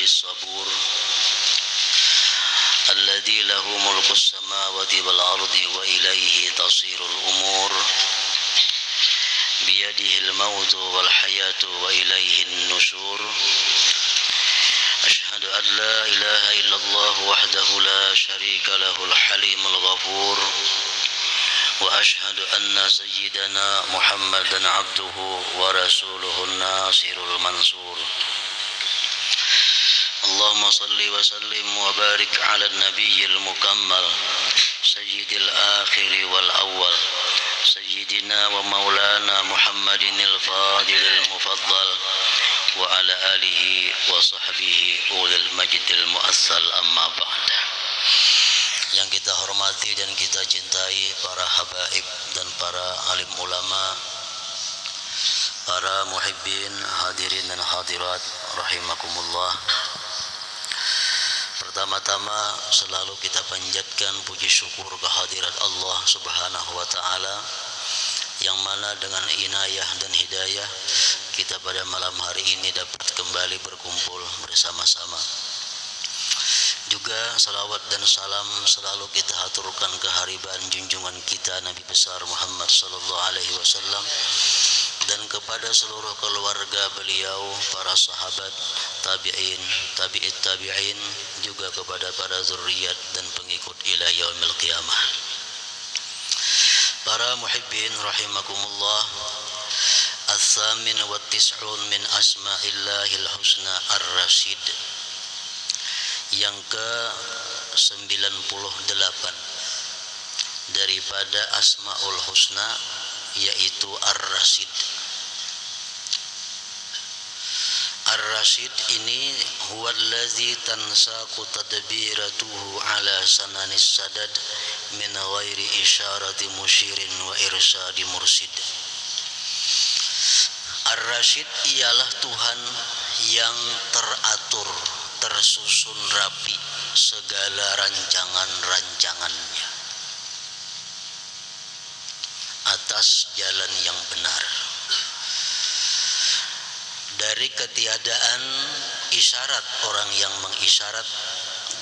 الصبور الذي له ملك السماوات والأرض وإليه تصير الأمور بيده الموت والحياة وإليه النشور أشهد أن لا إله إلا الله وحده لا شريك له الحليم الغفور وأشهد أن سيدنا محمدا عبده ورسوله الناصر المنصور اللهم صل وسلم وبارك على النبي المكمل سيد الآخر والأول سيدنا ومولانا محمد الفاضل المفضل وعلى آله وصحبه أولي المجد المؤصل أما بعد. Yang kita hormati dan kita cintai para habaib dan para alim ulama, para muhibbin, hadirin dan hadirat rahimakumullah. Pertama-tama selalu kita panjatkan puji syukur kehadirat Allah Subhanahu wa taala yang mana dengan inayah dan hidayah kita pada malam hari ini dapat kembali berkumpul bersama-sama. Juga salawat dan salam selalu kita haturkan kehariban junjungan kita Nabi besar Muhammad sallallahu alaihi wasallam dan kepada seluruh keluarga beliau, para sahabat, tabi'in, tabi'it tabi'in, juga kepada para zuriat dan pengikut ila yaumil qiyamah. Para muhibbin rahimakumullah, As-samin wa tis'un min asma'illahil husna ar-rasyid, yang ke-98 daripada Asmaul Husna, yaitu Ar-Rasyid. Ar-Rasyid ini huwallazi tansaqu tadbiratuhu ala sananis sadad min ghairi isyarati musyirin wa irsyadi mursid. Ar-Rasyid ialah Tuhan yang teratur, tersusun rapi segala rancangan-rancangannya atas jalan yang benar, dari ketiadaan isyarat orang yang mengisyarat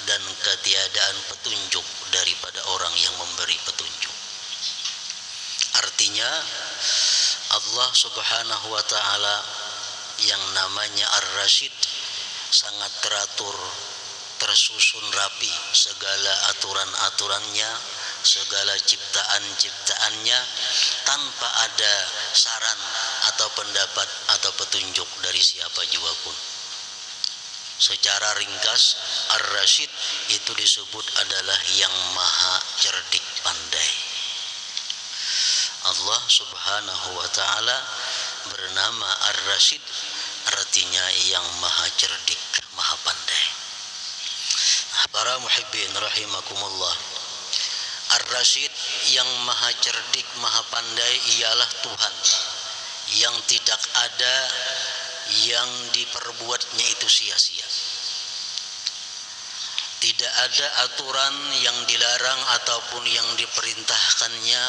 dan ketiadaan petunjuk daripada orang yang memberi petunjuk. Artinya Allah Subhanahu wa taala yang namanya Ar-Rasyid sangat teratur, tersusun rapi segala aturan-aturannya, segala ciptaan-ciptaannya, tanpa ada saran atau pendapat atau petunjuk dari siapa juga pun. Secara ringkas, Ar-Rasyid itu disebut adalah yang maha cerdik pandai. Allah Subhanahu wa taala bernama Ar-Rasyid, artinya yang maha cerdik, maha pandai. Para muhibbin rahimakumullah, Ar-Rasyid yang maha cerdik, maha pandai ialah Tuhan yang tidak ada yang diperbuatnya itu sia-sia. Tidak ada aturan yang dilarang ataupun yang diperintahkannya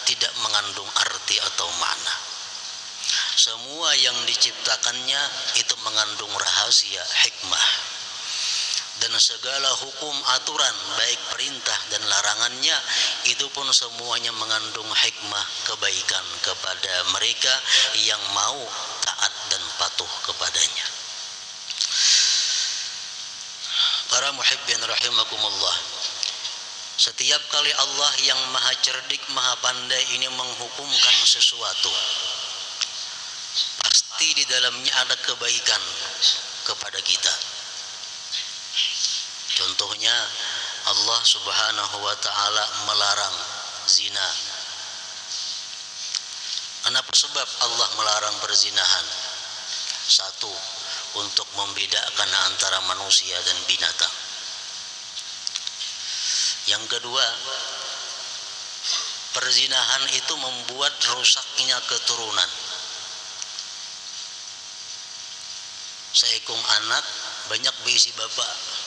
tidak mengandung arti atau makna. Semua yang diciptakannya itu mengandung rahasia, hikmah. Dan segala hukum aturan baik perintah dan larangannya itu pun semuanya mengandung hikmah kebaikan kepada mereka yang mau taat dan patuh kepadanya. Para muhibbin rahimakumullah, setiap kali Allah yang maha cerdik, maha pandai ini menghukumkan sesuatu, pasti di dalamnya ada kebaikan kepada kita. Contohnya Allah Subhanahu wa taala melarang zina. Kenapa sebab Allah melarang perzinahan? Satu, untuk membedakan antara manusia dan binatang. Yang kedua, perzinahan itu membuat rusaknya keturunan. Seekung anak banyak berisi bapak,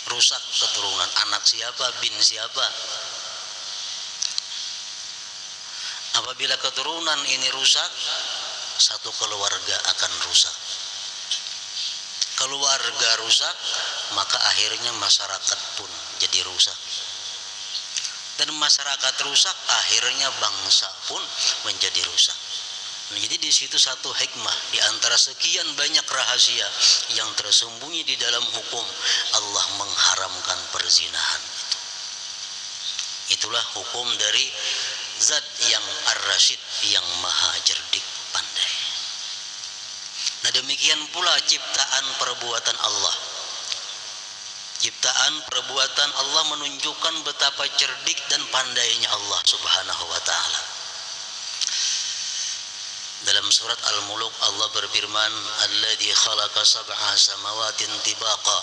rusak keturunan. Anak siapa, bin siapa? Apabila keturunan ini rusak, satu keluarga akan rusak. keluarga rusak, maka akhirnya masyarakat pun jadi rusak. Dan masyarakat rusak, akhirnya bangsa pun menjadi rusak. Nah, jadi di situ satu hikmah di antara sekian banyak rahasia yang tersembunyi di dalam hukum. Allah mengharamkan perzinahan. Itulah hukum dari Zat yang Ar-Rasyid, yang maha cerdik pandai. Nah, demikian pula ciptaan perbuatan Allah. Ciptaan perbuatan Allah menunjukkan betapa cerdik dan pandainya Allah Subhanahu wa taala. Dalam surat Al-Mulk Allah berfirman, "Alladzi khalaqa sab'a samawatin tibaqa,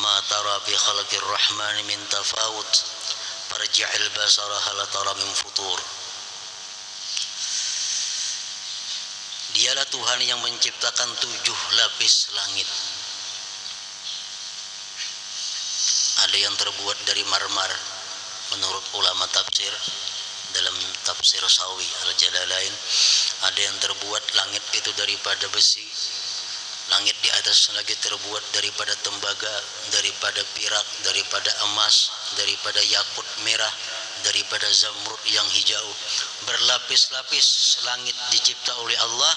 ma tara fi khalqir rahmani min tafawut, farji'il basara hal tara min futur." Dialah Tuhan yang menciptakan 7 lapis langit. Ada yang terbuat dari marmer menurut ulama tafsir dalam tafsir Sawi Al-Jalalain. Ada yang terbuat langit itu daripada besi, langit di atas lagi terbuat daripada tembaga, daripada pirak, daripada emas, daripada yakut merah, daripada zamrud yang hijau. Berlapis-lapis langit dicipta oleh Allah.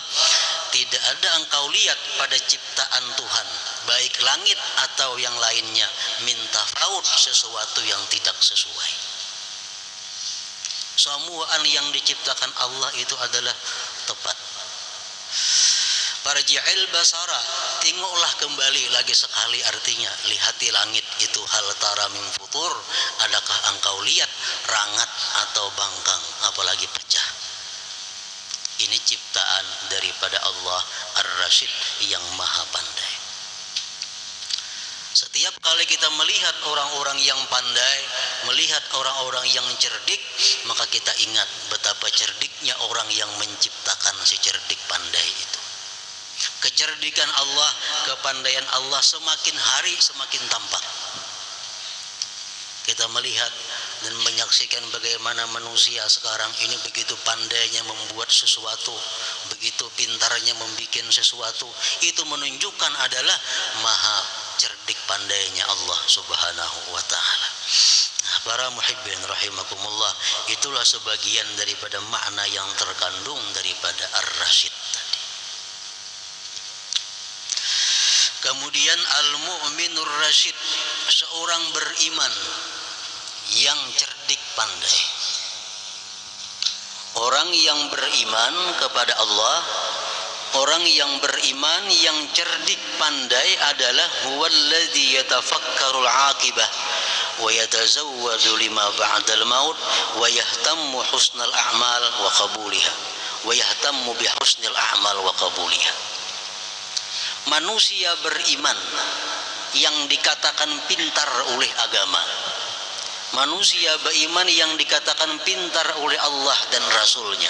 Tidak ada engkau lihat pada ciptaan Tuhan, baik langit atau yang lainnya, minta faut, sesuatu yang tidak sesuai. Semuaan yang diciptakan Allah itu adalah tepat. Farji'il basara, tengoklah kembali lagi sekali, artinya lihati langit itu, hal tara min futur, adakah engkau lihat rangat atau bangkang apalagi pecah. Ini ciptaan daripada Allah Ar-Rasyid yang maha pandai. Setiap kali kita melihat orang-orang yang pandai, melihat orang-orang yang cerdik, maka kita ingat betapa cerdiknya orang yang menciptakan si cerdik pandai itu. Kecerdikan Allah, kepandaian Allah semakin hari semakin tampak. Kita melihat dan menyaksikan bagaimana manusia sekarang ini begitu pandainya membuat sesuatu, begitu pintarnya membuat sesuatu. Itu menunjukkan adalah maha cerdik pandainya Allah Subhanahu wa taala. Nah, para muhibbin rahimakumullah, itulah sebagian daripada makna yang terkandung daripada Ar-Rasyid tadi. Kemudian al-mu'minur rasyid, seorang beriman yang cerdik pandai. Orang yang beriman kepada Allah, orang yang beriman yang cerdik pandai adalah huwallazi yatafakkarul aqibah wa yatazawwadu lima ba'dal maut wa yahtammu husnal a'mal wa qabuliha wa yahtammu bi husnil a'mal wa qabuliha. Manusia beriman yang dikatakan pintar oleh agama, manusia beriman yang dikatakan pintar oleh Allah dan Rasulnya,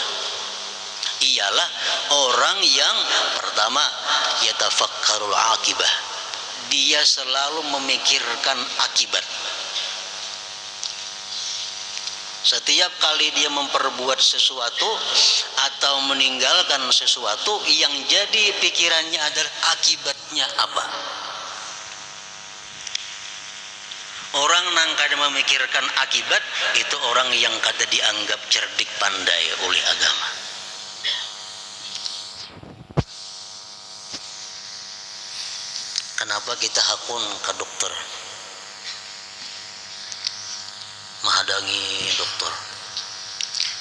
ialah orang yang pertama yatafakkarul akibah, dia selalu memikirkan akibat. Setiap kali dia memperbuat sesuatu atau meninggalkan sesuatu, yang jadi pikirannya adalah akibatnya apa. Orang yang kada memikirkan akibat, itu orang yang kada dianggap cerdik pandai oleh agama. Kenapa kita hakun ke dokter, menghadangi dokter,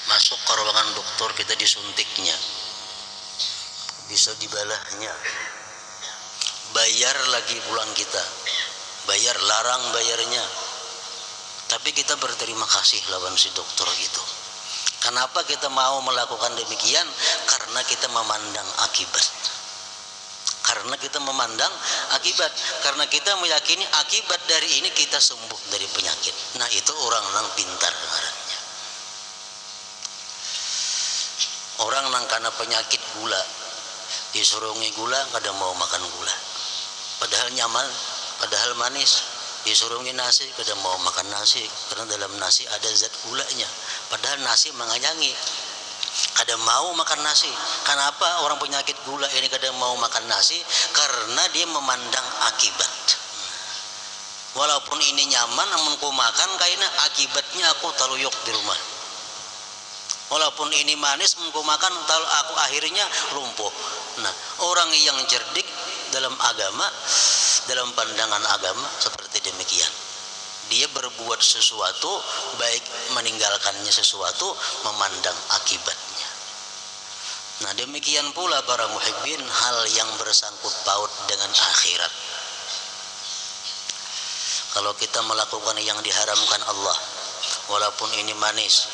masuk ke ruangan dokter, kita disuntiknya, bisa dibalahnya, bayar lagi pulang kita, bayar, larang bayarnya, tapi kita berterima kasih lawan si dokter itu. Kenapa kita mau melakukan demikian? Karena kita memandang akibat. Karena kita memandang akibat, karena kita meyakini akibat dari ini kita sembuh dari penyakit. Nah, itu orang nang pintar ngarannya. Orang nang karena penyakit gula, disuruh gula kada mau makan gula, padahal nyaman, padahal manis. Disuruh nasi kada mau makan nasi, karena dalam nasi ada zat gulanya, padahal nasi menganyangi. kadang mau makan nasi. Kenapa orang penyakit gula ini kadang mau makan nasi? Karena dia memandang akibat. Walaupun ini nyaman, namun ku makan kayaknya akibatnya aku taluyuk di rumah. Walaupun ini manis, namun ku makan aku akhirnya lumpuh. Nah, orang yang cerdik dalam agama, dalam pandangan agama seperti demikian. Dia berbuat sesuatu, baik meninggalkannya sesuatu, memandang akibatnya. Nah, demikian pula para muhibbin, hal yang bersangkut paut dengan akhirat. Kalau kita melakukan yang diharamkan Allah, walaupun ini manis,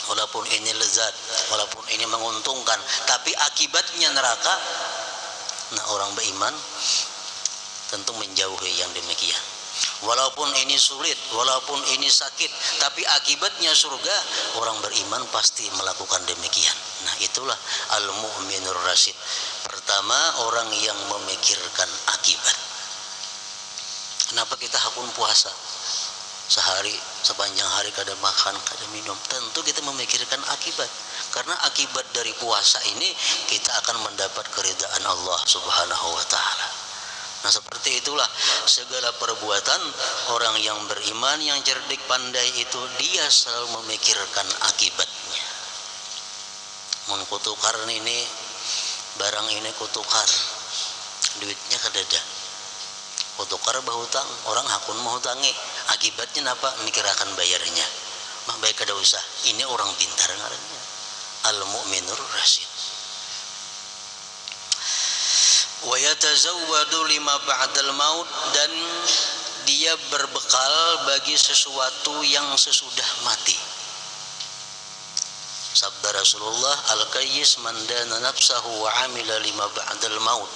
walaupun ini lezat, walaupun ini menguntungkan, tapi akibatnya neraka, nah orang beriman tentu menjauhi yang demikian. Walaupun ini sulit, walaupun ini sakit, tapi akibatnya surga, orang beriman pasti melakukan demikian. Nah, itulah al-mu'minur rasyid. Pertama, orang yang memikirkan akibat. Kenapa kita hakun puasa? Sehari, sepanjang hari kada makan, kada minum. Tentu kita memikirkan akibat. Karena akibat dari puasa ini, kita akan mendapat keridhaan Allah Subhanahu wa ta'ala. Nah, seperti itulah segala perbuatan orang yang beriman, yang cerdik pandai itu, dia selalu memikirkan akibatnya. Mun kutukar ini, barang ini kutukar, duitnya kadada. Kutukar bahutang, orang hakun mau hutangi, akibatnya apa? Mikirakan bayarnya. Mah baik kada usah. Ini orang pintar ngarannya. Al-mu'minur rasyid. Wa yatazawwadu lima ba'dal maut, dan dia berbekal bagi sesuatu yang sesudah mati. Sabda Rasulullah, al-qayyis man dana nafsahu wa amila lima ba'dal maut.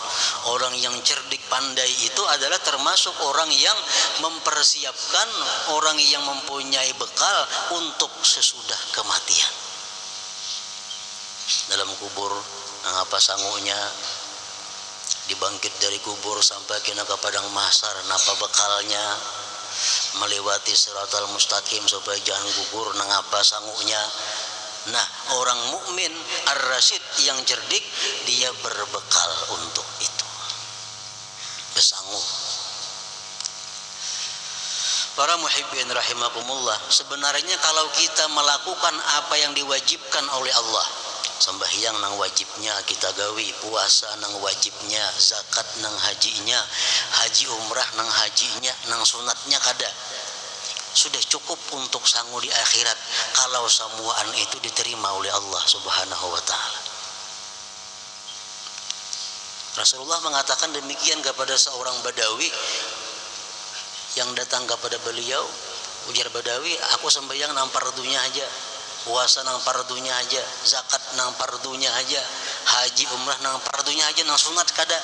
Orang yang cerdik pandai itu adalah termasuk orang yang mempersiapkan, orang yang mempunyai bekal untuk sesudah kematian. Dalam kubur, apa sangunya dibangkit dari kubur sampai kena ke padang mahsyar, napa bekalnya melewati siratal mustaqim supaya jangan gugur, nangapa sangunya. Nah, orang mukmin ar-rasyid yang cerdik, dia berbekal untuk itu, besangu. Para muhibbin rahimakumullah, sebenarnya kalau kita melakukan apa yang diwajibkan oleh Allah, sembahyang nang wajibnya kita gawi, puasa nang wajibnya, zakat nang hajinya, haji umrah nang hajinya, nang sunatnya kada, sudah cukup untuk sangu di akhirat kalau semuaan itu diterima oleh Allah Subhanahu wa ta'ala. Rasulullah mengatakan demikian kepada seorang Badawi yang datang kepada beliau. Ujar Badawi, aku sembahyang nang fardunya aja, puasa nang fardunya aja, zakat nang fardunya aja, haji umrah nang fardunya aja, nang sunat kada.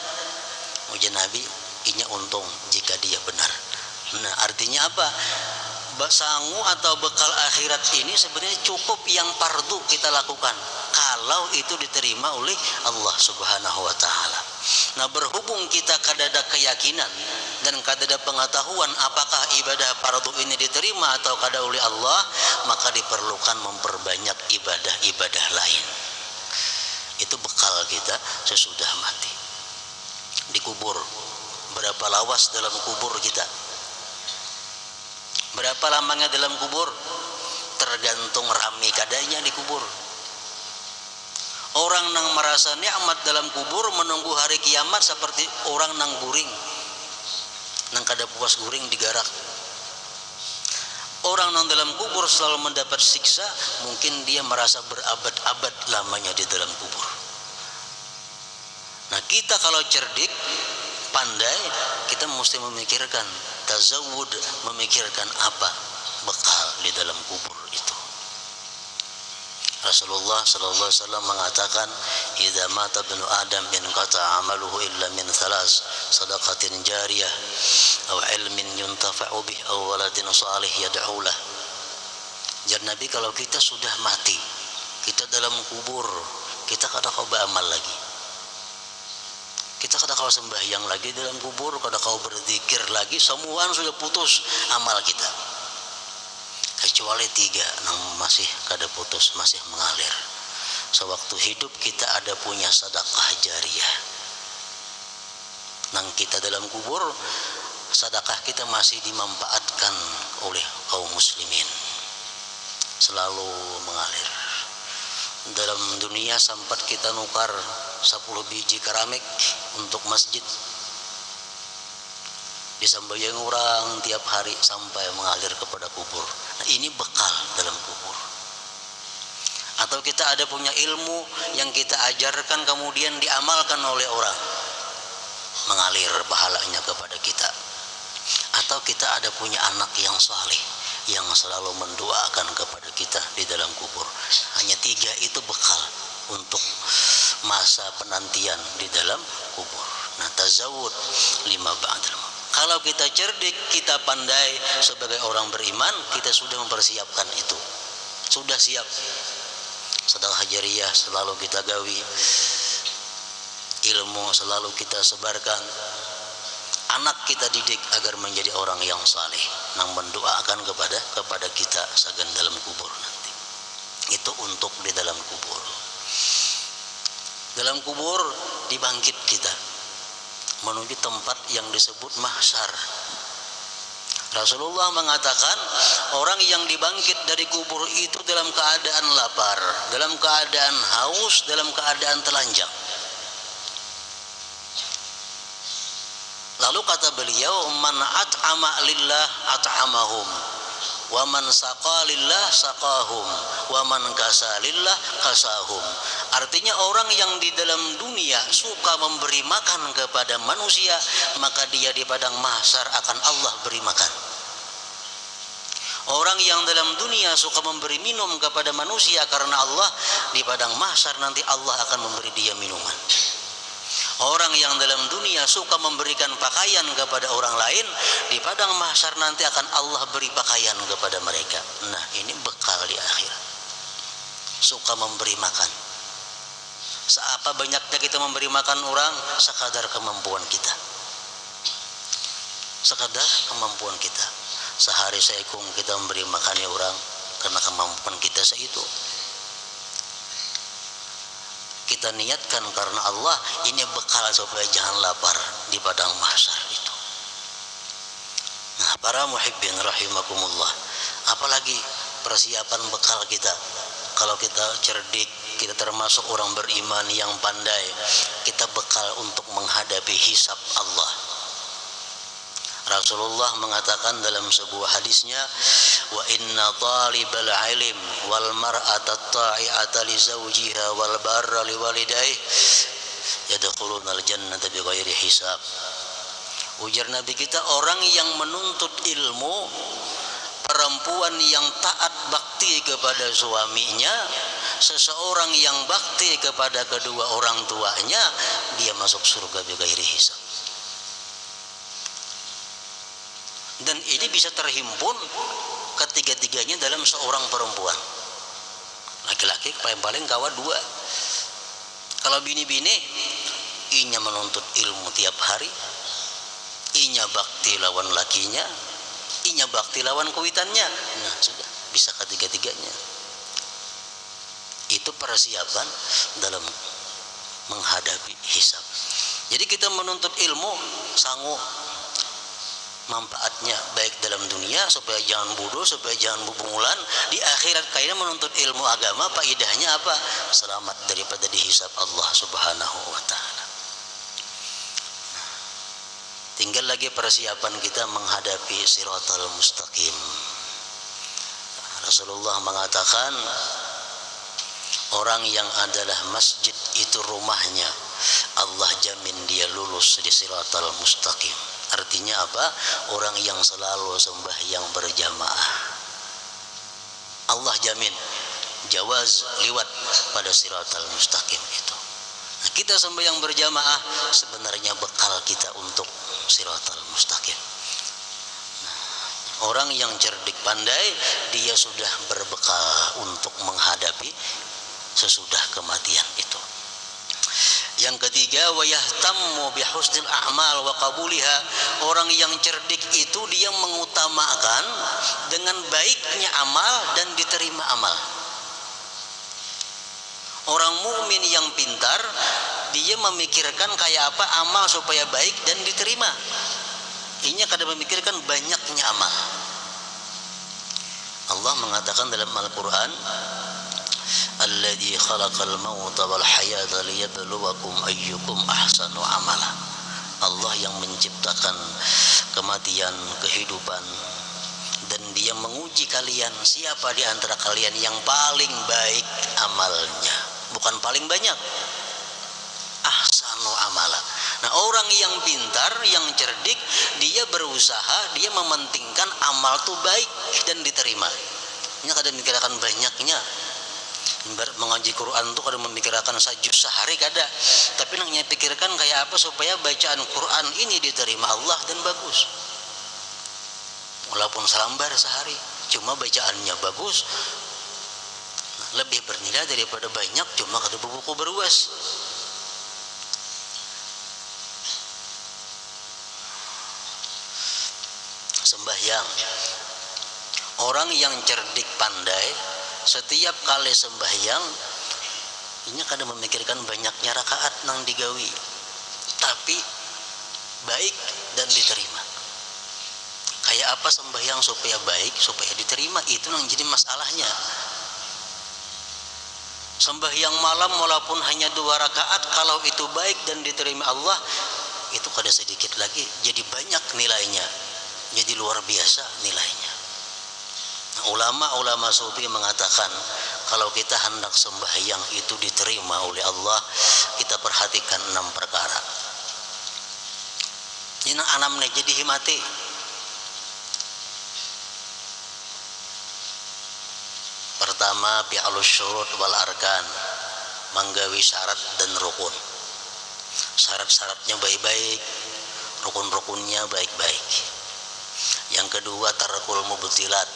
Ujar Nabi, inya untung jika dia benar. Nah, artinya apa? Sangu atau bekal akhirat ini sebenarnya cukup yang fardu kita lakukan kalau itu diterima oleh Allah Subhanahu wa ta'ala. Nah, berhubung kita kadada keyakinan dan kadada pengetahuan apakah ibadah fardu ini diterima atau kada oleh Allah, maka diperlukan memperbanyak ibadah-ibadah lain. Itu bekal kita sesudah mati. Di kubur, berapa lawas dalam kubur kita? Berapa lamanya dalam kubur? Tergantung rami kadanya di kubur. Orang nang merasa nikmat dalam kubur menunggu hari kiamat seperti orang nang guring, nang kada puas guring digarak. Orang nang dalam kubur selalu mendapat siksa, mungkin dia merasa berabad-abad lamanya di dalam kubur. Nah, kita kalau cerdik, pandai, kita mesti memikirkan tazawud, memikirkan apa bekal di dalam kubur itu. Rasulullah sallallahu alaihi wasallam mengatakan, "Idza mata ibnu Adam inqata 'amaluhu illa min thalas, sadaqatin jariyah aw ilmin yuntafa'u bih aw waladin salih yad'u lah." Jadi Nabi, kalau kita sudah mati, kita dalam kubur, kita kada kau beramal lagi. Kita kada kau sembahyang lagi dalam kubur, kada kau berzikir lagi, semua sudah putus amal kita. Kecuali 3 yang masih kada putus, masih mengalir. sewaktu hidup kita ada punya sedekah jariyah. Nang kita dalam kubur, sedekah kita masih dimanfaatkan oleh kaum muslimin, selalu mengalir. Dalam dunia sempat kita nukar 10 biji keramik untuk masjid, disambayang orang tiap hari sampai mengalir kepada kubur. Nah, ini bekal dalam kubur. Atau kita ada punya ilmu yang kita ajarkan kemudian diamalkan oleh orang, mengalir pahalanya kepada kita. Atau kita ada punya anak yang saleh yang selalu mendoakan kepada kita di dalam kubur. Hanya 3 itu bekal untuk masa penantian di dalam kubur. Nah, tazawud lima ba'dal maut. Kalau kita cerdik, kita pandai sebagai orang beriman, kita sudah mempersiapkan itu. Sudah siap. Sedekah jariyah selalu kita gawi. Ilmu selalu kita sebarkan. Anak kita didik agar menjadi orang yang saleh, nang mendoakan kepada kita sagan dalam kubur nanti. Itu untuk di dalam kubur. Dalam kubur dibangkit kita menuju tempat yang disebut mahsyar. Rasulullah mengatakan orang yang dibangkit dari kubur itu dalam keadaan lapar, dalam keadaan haus, dalam keadaan telanjang. Lalu kata beliau, man at'ama lillah at'amahum, wa man saqa lillah saqahum, wa man kasa lillah kasahum. Artinya orang yang di dalam dunia suka memberi makan kepada manusia, maka dia di padang mahsyar akan Allah beri makan. Orang yang dalam dunia suka memberi minum kepada manusia karena Allah, di padang mahsyar nanti Allah akan memberi dia minuman. Orang yang dalam dunia suka memberikan pakaian kepada orang lain, di padang mahsyar nanti akan Allah beri pakaian kepada mereka. Nah, ini bekal di akhirat. Suka memberi makan. Seapa banyaknya kita memberi makan orang, sekadar kemampuan kita. Sekadar kemampuan kita. Sehari seekung kita memberi makannya orang karena kemampuan kita seitu. Kita niatkan karena Allah, ini bekal supaya jangan lapar di padang mahsyar itu. Nah, para muhibbin rahimakumullah, apalagi persiapan bekal kita. Kalau kita cerdik, kita termasuk orang beriman yang pandai, kita bekal untuk menghadapi hisab Allah. Rasulullah mengatakan dalam sebuah hadisnya, wa inna talibal ilm wal mar'ata ta'i'ata li zawjiha wal barra li walidayhi yadkhuluna al jannata bighairi hisab. Ujar Nabi kita, orang yang menuntut ilmu, perempuan yang taat bakti kepada suaminya, seseorang yang bakti kepada kedua orang tuanya, dia masuk surga bighairi hisab. Dan ini bisa terhimpun ketiga-tiganya dalam seorang perempuan. Laki-laki paling kawan 2. Kalau bini-bini, inya menuntut ilmu tiap hari, inya bakti lawan lakinya, inya bakti lawan kuitannya. Nah, sudah bisa ketiga-tiganya. Itu persiapan dalam menghadapi hisab. Jadi kita menuntut ilmu sanggup manfaatnya baik dalam dunia supaya jangan bodoh, supaya jangan bubungulan. Di akhirat kayaknya menuntut ilmu agama, faedahnya apa? Selamat daripada dihisab Allah Subhanahu wa taala. Tinggal lagi persiapan kita menghadapi Shiratal Mustaqim. Rasulullah mengatakan orang yang adalah masjid itu rumahnya, Allah jamin dia lulus di Shiratal Mustaqim. Artinya apa? Orang yang selalu sembahyang berjamaah, Allah jamin jawaz liwat pada Shiratal Mustaqim itu. Nah, kita sembahyang berjamaah sebenarnya bekal kita untuk Shiratal Mustaqim. Nah, orang yang cerdik pandai, dia sudah berbekal untuk menghadapi sesudah kematian itu. Yang ketiga, wa yahtammu bihusnil a'mal wa qabuliha. Orang yang cerdik itu dia mengutamakan dengan baiknya amal dan diterima amal. Orang mukmin yang pintar, dia memikirkan kayak apa amal supaya baik dan diterima. Ini kadang memikirkan banyaknya amal. Allah mengatakan dalam Al-Quran, Alladzi khalaqal mauta wal hayata liyabluwakum ayyukum ahsanu amala. Allah yang menciptakan kematian, kehidupan, dan dia menguji kalian siapa di antara kalian yang paling baik amalnya, bukan paling banyak. Ahsanu amala. Nah, orang yang pintar, yang cerdik, dia berusaha, dia mementingkan amal itu baik dan diterima. Ini kadang memikirkan banyaknya. Mengaji Quran itu kadang memikirkan sajus sehari kada, tapi nangnya pikirkan kayak apa supaya bacaan Quran ini diterima Allah dan bagus. Walaupun selembar sehari, cuma bacaannya bagus, lebih bernilai daripada banyak cuma kada buku beruas. Sembahyang, orang yang cerdik pandai, setiap kali sembahyang ini kadang memikirkan banyaknya rakaat nang digawi, tapi baik dan diterima. Kayak apa sembahyang supaya baik, supaya diterima, itu yang jadi masalahnya. Sembahyang malam walaupun hanya 2 rakaat, kalau itu baik dan diterima Allah, itu kada sedikit lagi, jadi banyak nilainya, jadi luar biasa nilainya. Nah, ulama-ulama sufi mengatakan, kalau kita hendak sembahyang itu diterima oleh Allah, kita perhatikan 6 perkara. Ini 6 nih jadi himati. Pertama, fi'lus syurut wal arkan, menggawi syarat dan rukun. Syarat-syaratnya baik-baik, rukun-rukunnya baik-baik. Yang kedua, tarkul mubtilat,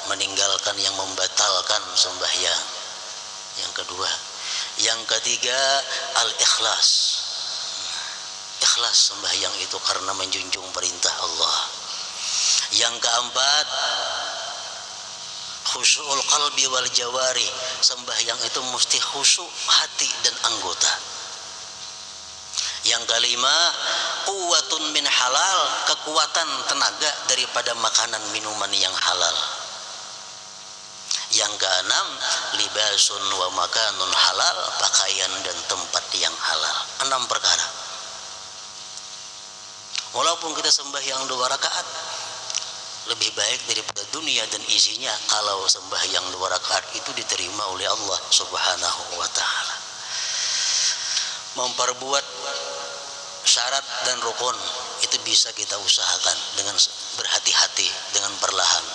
meninggalkan yang membatalkan sembahyang. Yang kedua. Yang ketiga, al-ikhlas. Ikhlas sembahyang itu karena menjunjung perintah Allah. Yang keempat, khusyul qalbi wal jawari, sembahyang itu mesti khusyuk hati dan anggota. Yang kelima, quwwatun min halal, kekuatan tenaga daripada makanan minuman yang halal. Yang keenam, libasun wa makanun halal, pakaian dan tempat yang halal. 6 perkara. Walaupun kita sembahyang 2 rakaat, lebih baik daripada dunia dan isinya kalau sembahyang 2 rakaat itu diterima oleh Allah Subhanahu wa taala. Memperbuat syarat dan rukun itu bisa kita usahakan dengan berhati-hati, dengan perlahan.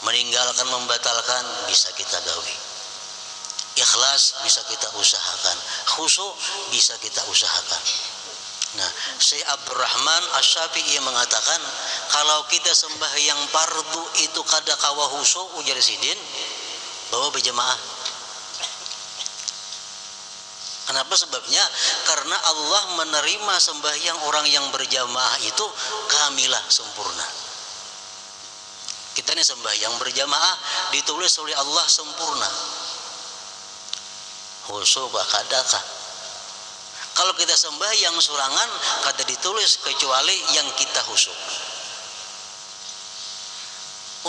Meninggalkan membatalkan bisa kita gawi. Ikhlas bisa kita usahakan, khusyuk bisa kita usahakan. Nah, Syekh Abdurrahman Asy-Syafi'i mengatakan, kalau kita sembahyang fardu itu kada kawa khusyuk, ujar sidin, bawa berjamaah. Kenapa sebabnya? Karena Allah menerima sembahyang orang yang berjamaah itu kamilah, sempurna. Kita ini sembahyang berjamaah ditulis oleh Allah sempurna. Khusyuk kadakah? Kalau kita sembahyang surangan kada ditulis kecuali yang kita khusyuk.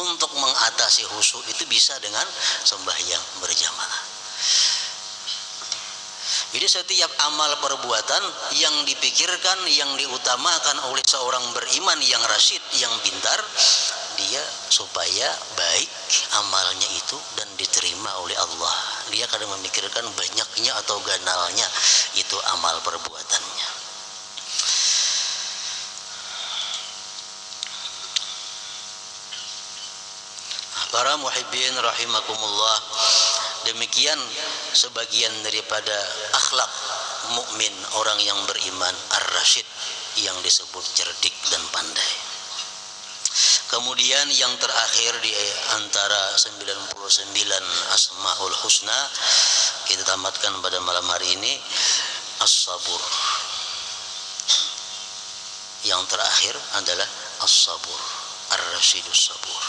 Untuk mengatasi khusyuk itu bisa dengan sembahyang berjamaah. Jadi setiap amal perbuatan yang dipikirkan, yang diutamakan oleh seorang beriman yang rasyid, yang pintar, dia supaya baik amalnya itu dan diterima oleh Allah. Dia kadang memikirkan banyaknya atau ganalnya itu amal perbuatannya. Para muhibbin rahimakumullah, demikian sebagian daripada akhlak mukmin orang yang beriman ar-rasyid yang disebut cerdik dan pandai. Kemudian yang terakhir di antara 99 Asmaul Husna kita tamatkan pada malam hari ini, as-sabur. Yang terakhir adalah as-sabur, ar-rasyidus sabur.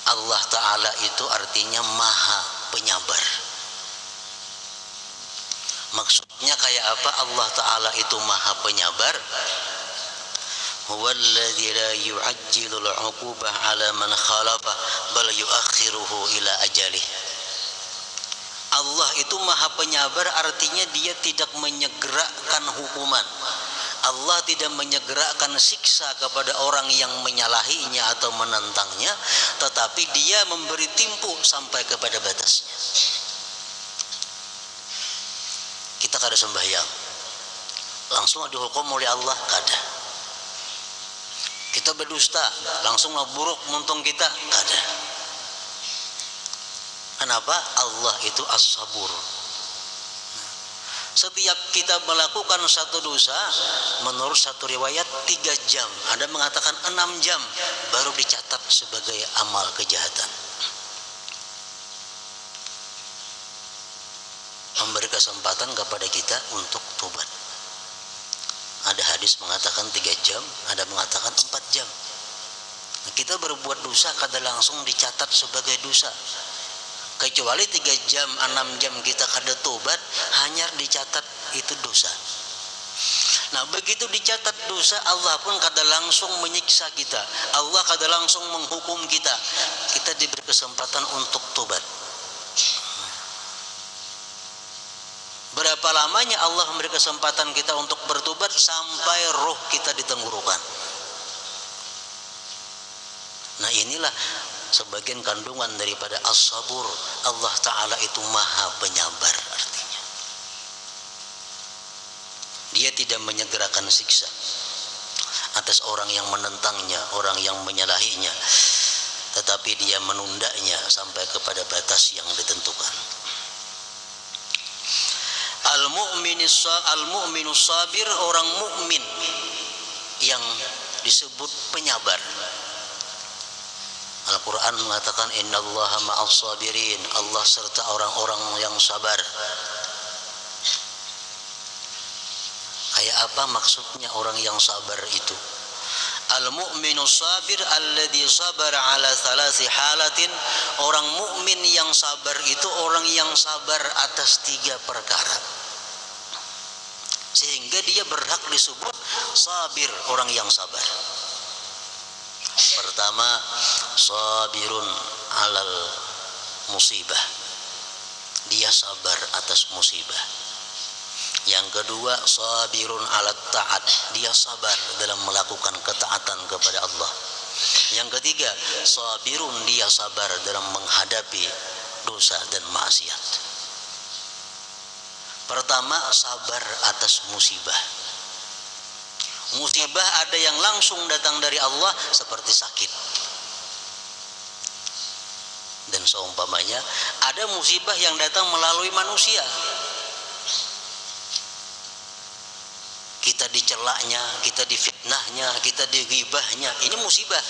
Allah Ta'ala itu artinya maha penyabar. Maksudnya kayak apa? Allah Ta'ala itu maha penyabar. Huwallazi la yu'ajjilu al-'uqubah 'ala man khalafa bal yu'akhiruhu ila ajalih. Allah itu maha penyabar, artinya dia tidak menyegerakan hukuman. Allah tidak menyegerakan siksa kepada orang yang menyalahinya atau menentangnya, tetapi dia memberi timpu sampai kepada batasnya. Kita kada sembahyang langsung dihukum oleh Allah, kada. Kita berdusta langsung buruk muntung kita, kada. Kenapa? Allah itu as-sabur. Setiap kita melakukan satu dosa, menurut satu riwayat 3 jam, ada mengatakan 6 jam baru dicatat sebagai amal kejahatan. Memberi kesempatan kepada kita untuk tobat. Ada hadis mengatakan 3 jam, ada mengatakan 4 jam. Kita berbuat dosa kada langsung dicatat sebagai dosa. Kecuali 3 jam, 6 jam kita kada tobat, hanya dicatat itu dosa. Nah, begitu dicatat dosa, Allah pun kada langsung menyiksa kita. Allah kada langsung menghukum kita. Kita diberi kesempatan untuk tobat. Berapa lamanya Allah memberi kesempatan kita untuk bertobat? Sampai roh kita di tenggorokan. Nah, inilah sebagian kandungan daripada as-sabur. Allah Ta'ala itu maha penyabar, artinya dia tidak menyegerakan siksa atas orang yang menentangnya, orang yang menyalahinya, tetapi dia menundanya sampai kepada batas yang ditentukan. Al-mu'minus sabir, orang mukmin yang disebut penyabar. Al-Quran mengatakan innallaha ma'as sabirin, Allah serta orang-orang yang sabar. Kayak apa maksudnya orang yang sabar itu? Al-mu'minus sabir alladhi sabara ala thalathi halatin. Orang mukmin yang sabar itu orang yang sabar atas 3 perkara, sehingga dia berhak disebut sabir, orang yang sabar. Pertama, sabirun alal musibah, dia sabar atas musibah. Yang kedua, sabirun alat taat, dia sabar dalam melakukan ketaatan kepada Allah. Yang ketiga, sabirun, dia sabar dalam menghadapi dosa dan maksiat. Pertama, sabar atas musibah. Musibah ada yang langsung datang dari Allah seperti sakit, dan seumpamanya ada musibah yang datang melalui manusia. Kita dicelaknya, kita difitnahnya, kita dighibahnya, ini musibah.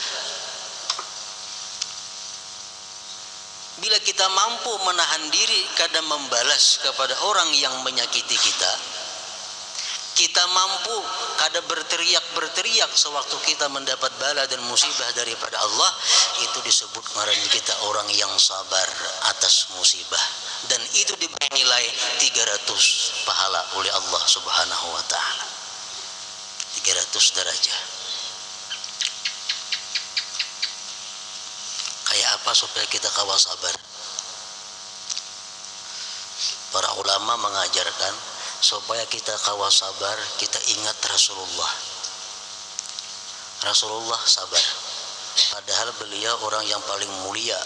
Bila kita mampu menahan diri kada membalas kepada orang yang menyakiti kita, kita mampu kada berteriak sewaktu kita mendapat bala dan musibah daripada Allah, itu disebut ngaran kita orang yang sabar atas musibah, dan itu diberi nilai 300 pahala oleh Allah Subhanahu wa taala. 300 derajat. Kayak apa supaya kita kawal sabar? Para ulama mengajarkan supaya kita kawal sabar, kita ingat Rasulullah. Rasulullah sabar, padahal beliau orang yang paling mulia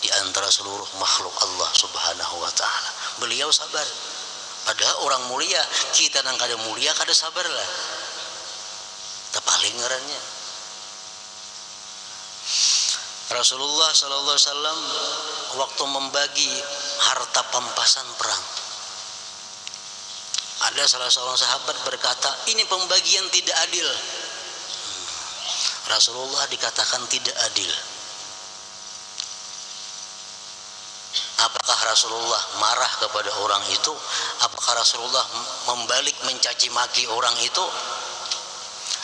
di antara seluruh makhluk Allah Subhanahu wa taala. Beliau sabar, padahal orang mulia. Kita nang kada mulia kada sabar lah, tepaling ngarannya. Rasulullah sallallahu alaihi wasallam waktu membagi harta pampasan perang, ada salah seorang sahabat berkata, ini pembagian tidak adil. Rasulullah dikatakan tidak adil. Apakah Rasulullah marah kepada orang itu? Apakah Rasulullah membalik mencaci maki orang itu?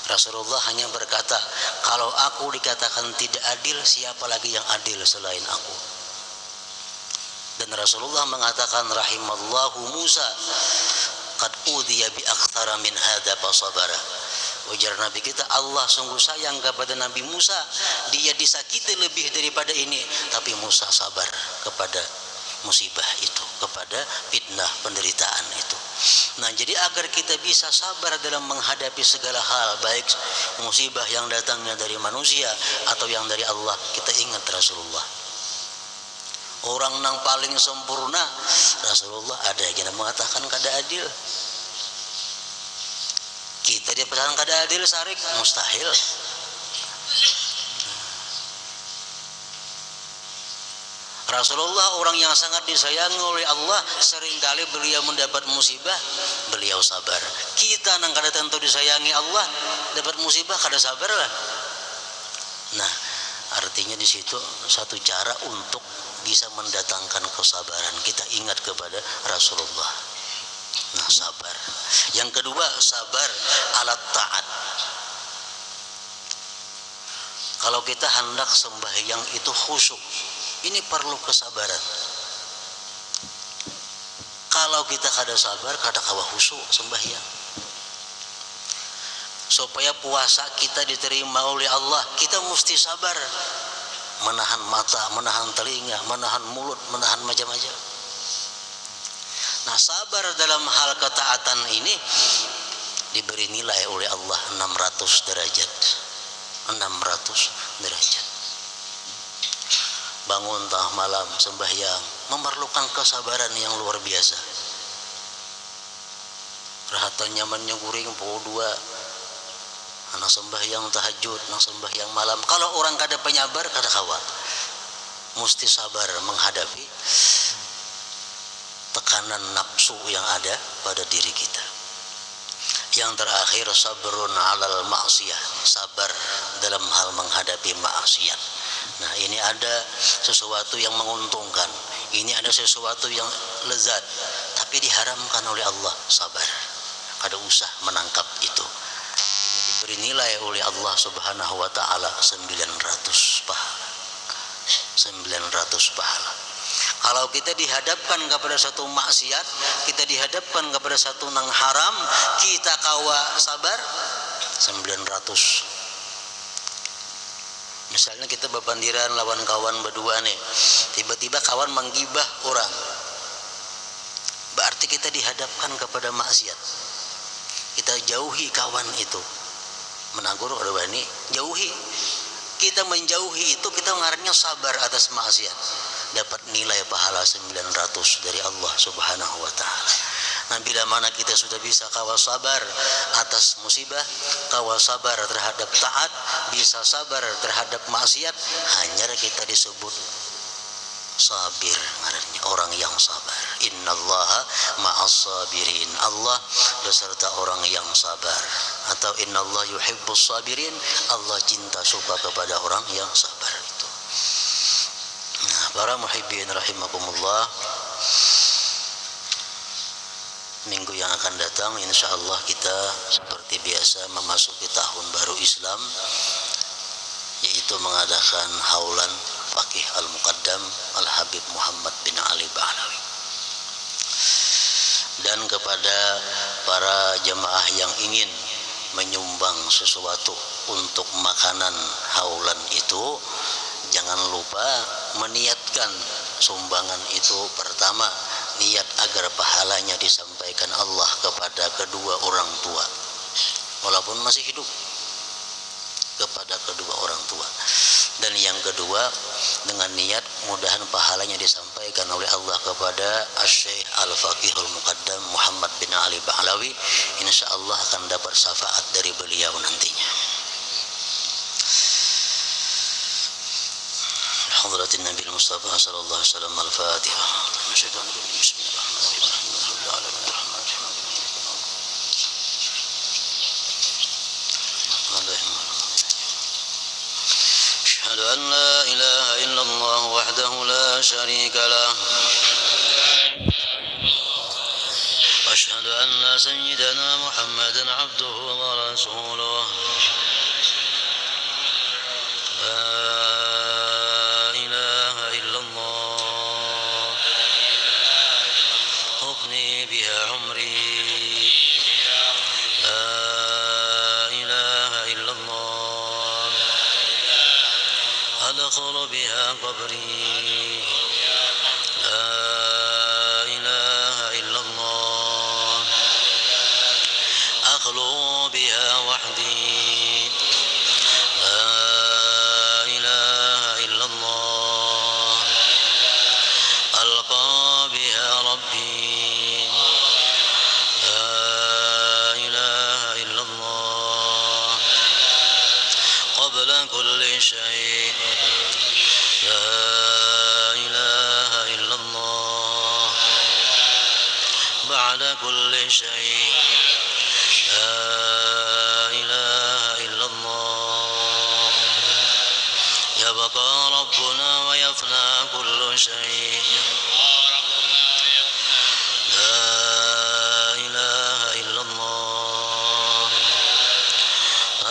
Rasulullah hanya berkata, kalau aku dikatakan tidak adil, siapa lagi yang adil selain aku? Dan Dan Rasulullah mengatakan rahimallahu Musa qad udhiya bi aktsara min hadza fasabara. Ujar Nabi kita, Allah sungguh sayang kepada Nabi Musa, dia disakiti lebih daripada ini, tapi Musa sabar kepada musibah itu, kepada fitnah penderitaan itu. Nah, jadi agar kita bisa sabar dalam menghadapi segala hal, baik musibah yang datangnya dari manusia atau yang dari Allah, kita ingat Rasulullah. Orang yang paling sempurna Rasulullah, ada yang mengatakan kada adil. Kita dia pesan kada adil sarik, mustahil. Rasulullah orang yang sangat disayangi oleh Allah, seringkali beliau mendapat musibah, beliau sabar. Kita nang kada tentu disayangi Allah, dapat musibah kada sabar lah. Nah, artinya di situ satu cara untuk bisa mendatangkan kesabaran, kita ingat kepada Rasulullah. Nah, sabar. Yang kedua, sabar alat taat. Kalau kita hendak sembahyang itu khusyuk, ini perlu kesabaran. Kalau kita kada sabar, kada kawa khusyuk sembahyang. Supaya puasa kita diterima oleh Allah, kita mesti sabar. Menahan mata, menahan telinga, menahan mulut, menahan macam-macam. Nah, sabar dalam hal ketaatan ini diberi nilai oleh Allah 600 derajat. 600 derajat. Bangun tengah malam sembahyang memerlukan kesabaran yang luar biasa. Rahatan nyamannya guring pukul 2, anak sembahyang tahajud, anak sembahyang malam. Kalau orang kada penyabar, kada kawa. Mesti sabar menghadapi tekanan nafsu yang ada pada diri kita. Yang terakhir, sabrun alal maksiyah, sabar dalam hal menghadapi maksiat. Nah, ini ada sesuatu yang menguntungkan, ini ada sesuatu yang lezat, tapi diharamkan oleh Allah, sabar. Kada usah menangkap itu. Ini diberi nilai oleh Allah Subhanahu wa taala 900 pahala. 900 pahala. Kalau kita dihadapkan kepada satu maksiat, kita dihadapkan kepada satu nang haram, kita kawa sabar 900. Misalnya kita berpandiran lawan kawan berdua nih, tiba-tiba kawan menggibah orang, berarti kita dihadapkan kepada maksiat. Kita jauhi kawan itu, menagur orang ini, jauhi. Kita menjauhi itu, kita ngarannya sabar atas maksiat, dapat nilai pahala 900 dari Allah Subhanahu wa taala. Nah, bila mana kita sudah bisa kawal sabar atas musibah, kawal sabar terhadap taat, bisa sabar terhadap maksiat, hanya kita disebut sabir, orang yang sabar. Innallaha ma'as sabirin, Allah beserta orang yang sabar. Atau innallaha yuhibbus sabirin, Allah cinta suka kepada orang yang sabar itu. Nah, para muhibbin rahimakumullah, minggu yang akan datang insyaallah kita seperti biasa memasuki tahun baru Islam, yaitu mengadakan haulan Faqih Al-Muqaddam Al-Habib Muhammad bin Ali Ba'alawi. Dan kepada para jemaah yang ingin menyumbang sesuatu untuk makanan haulan itu, jangan lupa meniatkan sumbangan itu. Pertama, niat agar pahalanya disampaikan Allah kepada kedua orang tua walaupun masih hidup, kepada kedua orang tua. Dan yang kedua, dengan niat mudahan pahalanya disampaikan oleh Allah kepada Asy-Syaikh Al-Faqihul Muqaddam Muhammad bin Ali Ba'alawi, insyaallah akan dapat syafaat dari beliau nantinya. Hadratin Nabi Mustafa sallallahu alaihi wasallam. Al-Fatihah. أشهد أن لا إله إلا الله وحده لا شريك له وأشهد أن سيدنا محمدا عبده ورسوله لا إله إلا الله أدخل بها قبري لا إله إلا الله أخلو بها وحدي لا إله إلا الله ألقى بها ربي لا إله إلا الله قبل كل شيء لا إله إلا الله بعد كل شيء لا إله إلا الله يبقى ربنا ويفنى كل شيء لا إله إلا الله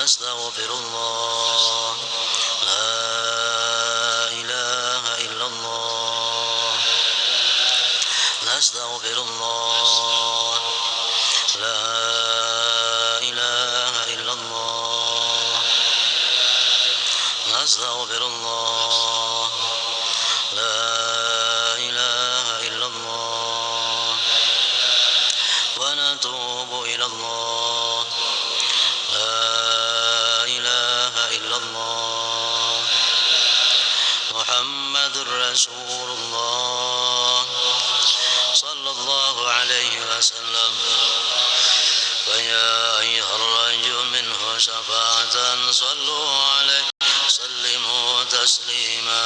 أستغفر الله لا إله إلا الله نستغفر الله لا إله إلا الله نستغفر الله لا إله إلا الله ونتوب إلى الله لا إله إلا الله محمد رسول الله صلى الله عليه وسلم فيا أيها الرجل منه شفاعة صلوا عليه سلموا تسليما